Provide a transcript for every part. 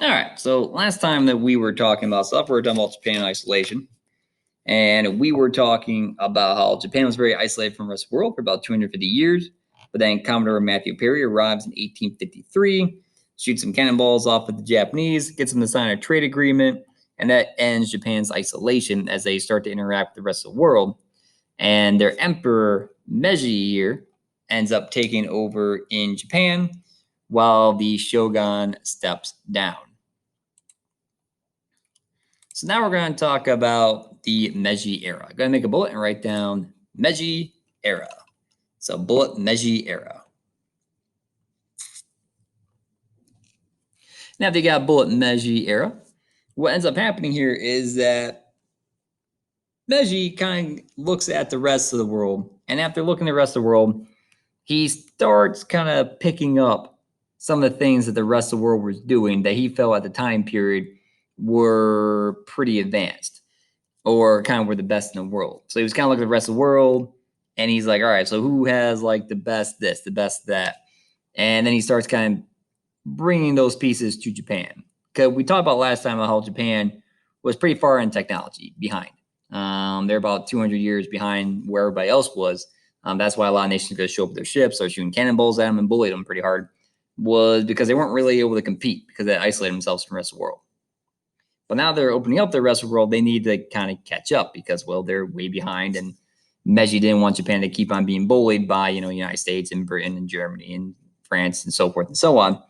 All right. So last time that we were talking about stuff, we were talking about Japan isolation. And we were talking about how Japan was very isolated from the rest of the world for about 250 years. But then Commodore Matthew Perry arrives in 1853, shoots some cannonballs off at the Japanese, gets them to sign a trade agreement, and that ends Japan's isolation as they start to interact with the rest of the world. And their emperor, Meiji Era, ends up taking over in Japan while the shogun steps down. So now we're going to talk about the Meiji Era. I'm going to make a bullet and write down Meiji Era. So bullet Meiji Era. Now if you got bullet Meiji Era, what ends up happening here is that Meiji kind of looks at the rest of the world, and after looking at the rest of the world, he starts kind of picking up some of the things that the rest of the world was doing that he felt at the time period were pretty advanced, or kind of were the best in the world. So he was kind of looking at the rest of the world, and he's like, all right, so who has like the best this, the best that? And then he starts kind of bringing those pieces to Japan. Because we talked about last time about how Japan was pretty far in technology behind. They're about 200 years behind where everybody else was. That's why a lot of nations could show up with their ships, start shooting cannonballs at them and bullied them pretty hard, was because they weren't really able to compete because they isolated themselves from the rest of the world. But now they're opening up the rest of the world. They need to kind of catch up because, well, they're way behind. And Meiji didn't want Japan to keep on being bullied by, United States and Britain and Germany and France and so forth and so on.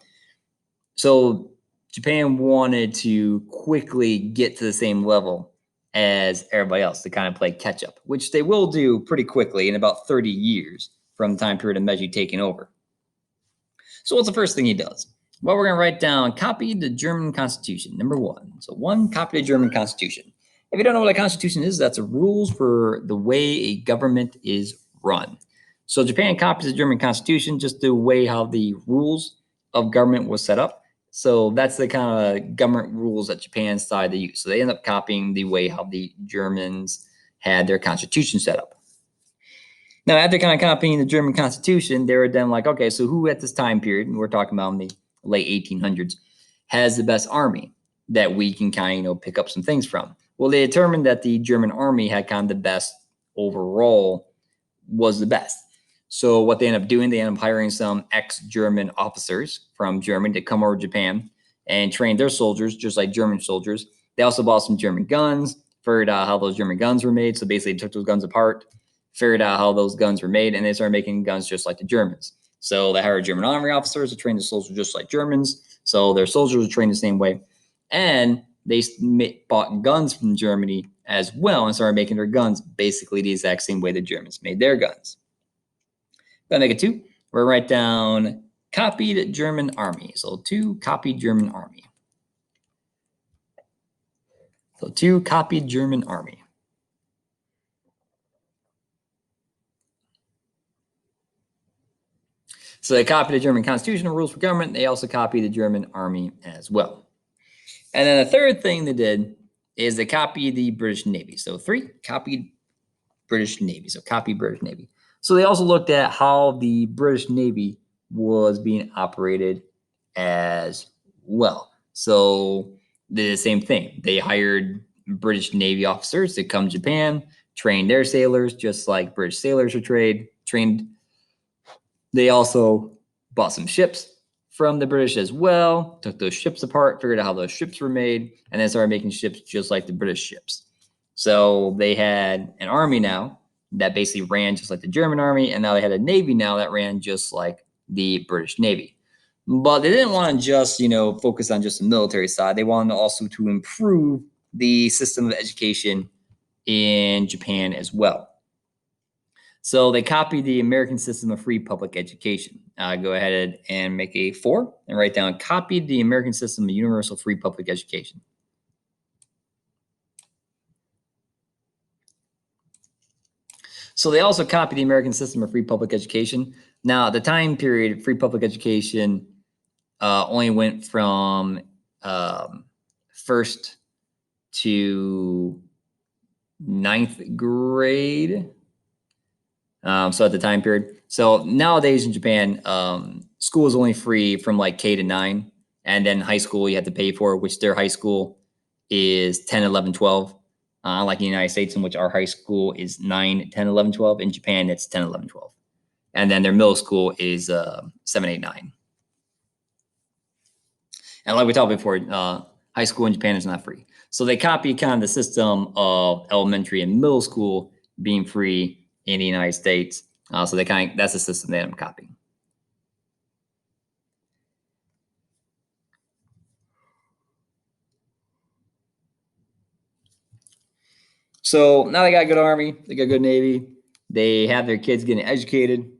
So Japan wanted to quickly get to the same level as everybody else to kind of play catch up, which they will do pretty quickly in about 30 years from the time period of Meiji taking over. So what's the first thing he does? Well, we're going to write down copy the German Constitution, number one. So one, copy the German Constitution. If you don't know what a constitution is, that's a rules for the way a government is run. So Japan copies the German Constitution, just the way how the rules of government was set up. So that's the kind of government rules that Japan decided to use. So they end up copying the way how the Germans had their constitution set up. Now, after kind of copying the German Constitution, they were then like, okay, so who at this time period, and we're talking about in the late 1800s, has the best army that we can kind of pick up some things from? Well, they determined that the German army had kind of the best overall, was the best. So what they end up doing, they end up hiring some ex-German officers from Germany to come over to Japan and train their soldiers just like German soldiers. They also bought some German guns, figured out how those German guns were made. So basically, took those guns apart, figured out how those guns were made, and they started making guns just like the Germans. So they hired German army officers to train the soldiers just like Germans. So their soldiers were trained the same way. And they bought guns from Germany as well and started making their guns basically the exact same way the Germans made their guns. Gonna make it two. We're gonna write down copied German army. So two, copied German army. So two, copied German army. So they copied the German Constitution and rules for government. They also copied the German army as well. And then the third thing they did is they copied the British Navy. So three, copied British Navy. So copy British Navy. So they also looked at how the British Navy was being operated as well. So they did the same thing. They hired British Navy officers to come to Japan, train their sailors just like British sailors are trained. They also bought some ships from the British as well, took those ships apart, figured out how those ships were made, and then started making ships just like the British ships. So they had an army now that basically ran just like the German army, and now they had a navy now that ran just like the British Navy. But they didn't want to just, focus on just the military side. They wanted also to improve the system of education in Japan as well. So they copied the American system of free public education. Go ahead and make a 4 and write down copied the American system of universal free public education. So they also copied the American system of free public education. Now, the time period, free public education only went from first to 9th grade. So at the time period. So nowadays in Japan, school is only free from like K to 9. And then high school you have to pay for, which their high school is 10, 11, 12. Like in the United States, in which our high school is 9, 10, 11, 12. In Japan, it's 10, 11, 12. And then their middle school is 7, 8, 9. And like we talked before, high school in Japan is not free. So they copy kind of the system of elementary and middle school being free in the United States. So they kind of, that's the system that I'm copying. So now they got a good army, they got a good navy, they have their kids getting educated.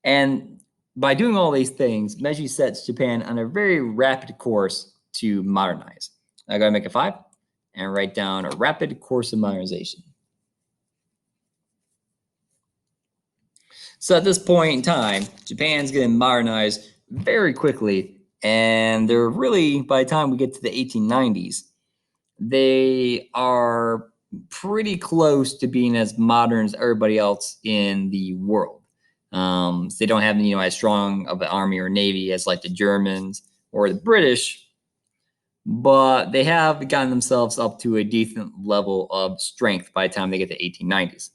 And by doing all these things, Meiji sets Japan on a very rapid course to modernize. I gotta make a 5 and write down a rapid course of modernization. So at this point in time, Japan's getting modernized very quickly. And they're really, by the time we get to the 1890s, they are pretty close to being as modern as everybody else in the world. So they don't have, as strong of an army or navy as like the Germans or the British, but they have gotten themselves up to a decent level of strength by the time they get to 1890s.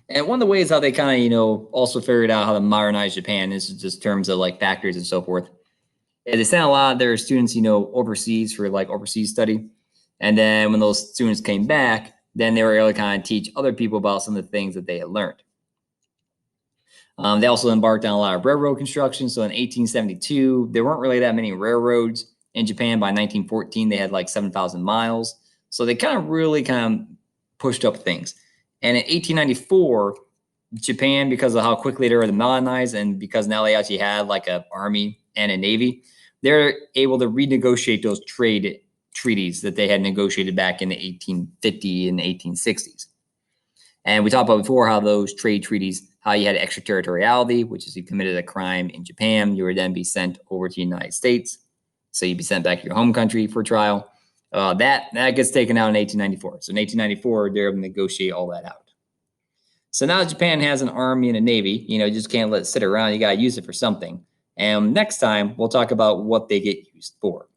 And one of the ways how they kind of, also figured out how to modernize Japan is just terms of like factories and so forth. And they sent a lot of their students, overseas for like overseas study. And then when those students came back, then they were able to kind of teach other people about some of the things that they had learned. They also embarked on a lot of railroad construction. So in 1872, there weren't really that many railroads in Japan. By 1914, they had like 7,000 miles. So they really kind of pushed up things. And in 1894, Japan, because of how quickly they were modernized and because now they actually had like an army and a navy, they're able to renegotiate those trade treaties that they had negotiated back in the 1850 and 1860s. And we talked about before how those trade treaties, how you had extraterritoriality, which is you committed a crime in Japan, you would then be sent over to the United States. So you'd be sent back to your home country for trial. That gets taken out in 1894. So in 1894, they're able to negotiate all that out. So now Japan has an army and a navy. You just can't let it sit around. You got to use it for something. And next time, we'll talk about what they get used for.